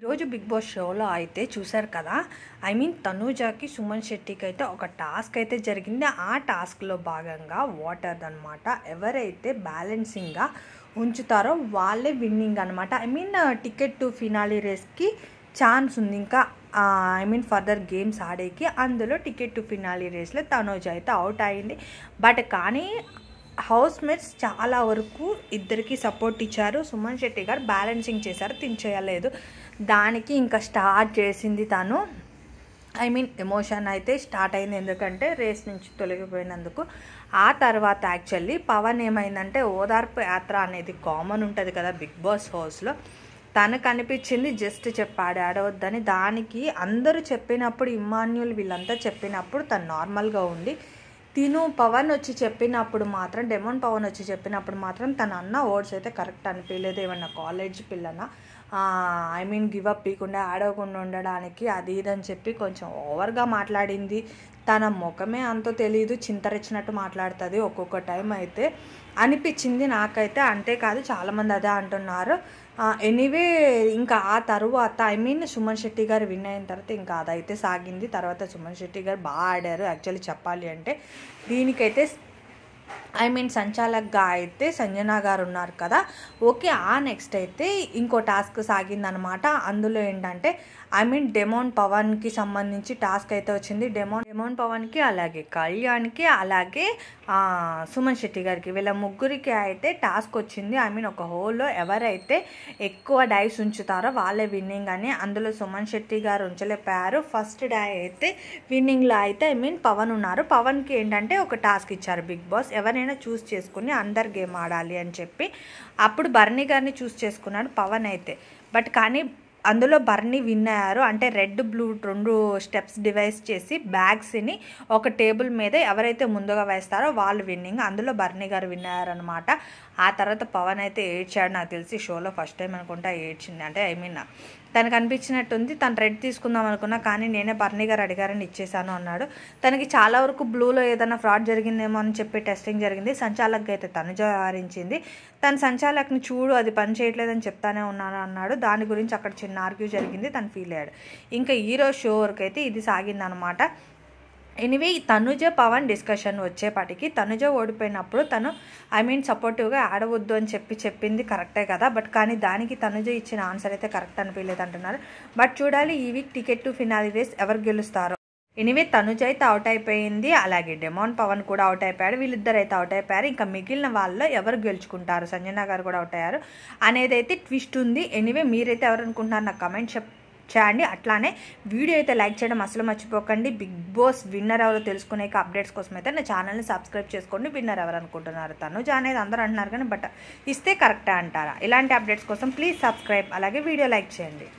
ఈరోజు big boss షోలో అయితే చూశారు కదా. తనూజకి సుమన్ శెట్టికి అయితే ఒక టాస్క్ అయితే జరిగింది. ఆ టాస్క్లో భాగంగా వాటర్ అనమాట. ఎవరైతే బ్యాలెన్సింగ్గా ఉంచుతారో వాళ్ళే విన్నింగ్ అనమాట. టికెట్ టు ఫినాలి రేస్కి ఛాన్స్ ఉంది ఇంకా ఫర్దర్ గేమ్స్ ఆడేకి. అందులో టికెట్ టు ఫినాలి రేస్లో తనూజ అయితే అవుట్ అయింది. బట్ కానీ హౌస్ మేట్స్ చాలా వరకు ఇద్దరికి సపోర్ట్ ఇచ్చారు. సుమన్ శెట్టి గారు బ్యాలెన్సింగ్ చేశారు, చేయలేదు. దానికి ఇంకా స్టార్ట్ చేసింది తను. ఎమోషన్ అయితే స్టార్ట్ అయింది, ఎందుకంటే రేస్ నుంచి తొలగిపోయినందుకు. ఆ తర్వాత యాక్చువల్లీ పవన్ ఏమైందంటే ఓదార్పు యాత్ర అనేది కామన్ ఉంటుంది కదా బిగ్ బాస్ హౌస్లో. తనకు అనిపించింది, జస్ట్ చెప్పాడు ఆడవద్దని. దానికి అందరూ చెప్పినప్పుడు, ఇమ్మాన్యుల్ వీళ్ళంతా చెప్పినప్పుడు తను నార్మల్గా ఉండి, పవన్ వచ్చి చెప్పినప్పుడు మాత్రం, డెమోన్ పవన్ వచ్చి చెప్పినప్పుడు మాత్రం తన అన్న వర్డ్స్ అయితే కరెక్ట్ అనిపించలేదు. ఏమన్నా కాలేజ్ పిల్లన గివ్ అప్ ఇవ్వకుండా ఆడవకుండా ఉండడానికి అది ఇదని చెప్పి కొంచెం ఓవర్గా మాట్లాడింది. తన ముఖమే అంతో తెలియదు, చింతరెచ్చినట్టు మాట్లాడుతుంది ఒక్కొక్క టైం అయితే అనిపించింది నాకైతే. అంతేకాదు చాలామంది అదే అంటున్నారు. ఎనీవే ఇంకా ఆ తర్వాత సుమన్ శెట్టి గారు విన్ అయిన తర్వాత ఇంకా అదైతే సాగింది. తర్వాత సుమన్ శెట్టి గారు బాగా ఆడారు యాక్చువల్లీ చెప్పాలి అంటే. దీనికైతే సంచాలక్గా అయితే సంజన గారు ఉన్నారు కదా. ఓకే, ఆ నెక్స్ట్ అయితే ఇంకో టాస్క్ సాగిందనమాట. అందులో ఏంటంటే డెమోన్ పవన్కి సంబంధించి టాస్క్ అయితే వచ్చింది. డెమోన్ పవన్కి, అలాగే కళ్యాణ్కి, అలాగే సుమన్ శెట్టి గారికి, వీళ్ళ ముగ్గురికి అయితే టాస్క్ వచ్చింది. ఒక హోల్లో ఎవరైతే ఎక్కువ డైస్ ఉంచుతారో వాళ్ళే విన్నింగ్ అని. అందులో సుమన్ శెట్టి గారు ఉంచలేపారు. ఫస్ట్ డై అయితే విన్నింగ్లో అయితే పవన్ ఉన్నారు. పవన్కి ఏంటంటే ఒక టాస్క్ ఇచ్చారు బిగ్ బాస్, ఎవరైనా చూస్ చేసుకుని అందరు గేమ్ ఆడాలి అని చెప్పి. అప్పుడు బర్నీ గారిని చూస్ చేసుకున్నాడు పవన్ అయితే. బట్ కానీ అందులో బర్నీ విన్ అయ్యారు. అంటే రెడ్ బ్లూ 2 స్టెప్స్ డివైస్ చేసి బ్యాగ్స్ని ఒక టేబుల్ మీద ఎవరైతే ముందుగా వేస్తారో వాళ్ళు విన్నింగ్. అందులో బర్నీ గారు విన్ అయ్యారనమాట. ఆ తర్వాత పవన్ అయితే ఏడ్చాడు. నాకు తెలిసి షోలో ఫస్ట్ టైం అనుకుంటా ఏడ్చింది. అంటే తనకు అనిపించినట్టుంది. తను రెడ్ తీసుకుందాం అనుకున్నా, కానీ నేనే బర్నీ గారు అడిగారని ఇచ్చేసాను అన్నాడు. తనకి చాలా వరకు బ్లూలో ఏదైనా ఫ్రాడ్ జరిగిందేమో అని చెప్పి టెస్టింగ్ జరిగింది. సంచాలక్గా అయితే తనుజ వ్యవహరించింది. తన సంచాలక్ని చూడు, అది పని చేయట్లేదని చెప్తానే ఉన్నాను అన్నాడు. దాని గురించి అక్కడ చిన్న ఆర్గ్యూ జరిగింది, తను ఫీల్ అయ్యాడు. ఇంకా ఈరోజు షో వరకు అయితే ఇది సాగిందనమాట. ఎనీవే తనుజ పవన్ డిస్కషన్ వచ్చేపాటికి తనుజ ఓడిపోయినప్పుడు తను సపోర్టివ్గా ఆడవద్దు అని చెప్పింది కరెక్టే కదా. బట్ కానీ దానికి తనుజ ఇచ్చిన ఆన్సర్ అయితే కరెక్ట్ అనిపించలేదు అంటున్నారు. బట్ చూడాలి ఈ week ticket to finale race ఎవరు గెలుస్తారో. ఎనీవే తనుజ అయితే అవుట్ అయిపోయింది, అలాగే డెమోన్ పవన్ కూడా అవుట్ అయిపోయాడు. వీళ్ళిద్దరు అయితే అవుట్ అయిపోయారు. ఇంకా మిగిలిన వాళ్ళు ఎవరు గెలుచుకుంటారు, సంజన గారు కూడా అవుట్ అయ్యారు అనేది అయితే ట్విస్ట్ ఉంది. ఎనీవే మీరైతే ఎవరు అనుకుంటున్నారు నాకు కమెంట్ చేయండి. అట్లానే వీడియో అయితే లైక్ చేయడం అసలు మర్చిపోకండి. బిగ్ బాస్ విన్నర్ ఎవరో తెలుసుకునే అప్డేట్స్ కోసం అయితే నా ఛానల్ని సబ్స్క్రైబ్ చేసుకోండి. విన్నర్ ఎవరు అనుకుంటున్నారు, తనుజ అనేది అందరూ అంటున్నారు కానీ బట్ ఇస్తే కరెక్టా అంటారా? ఇలాంటి అప్డేట్స్ కోసం ప్లీజ్ సబ్స్క్రైబ్, అలాగే వీడియో లైక్ చేయండి.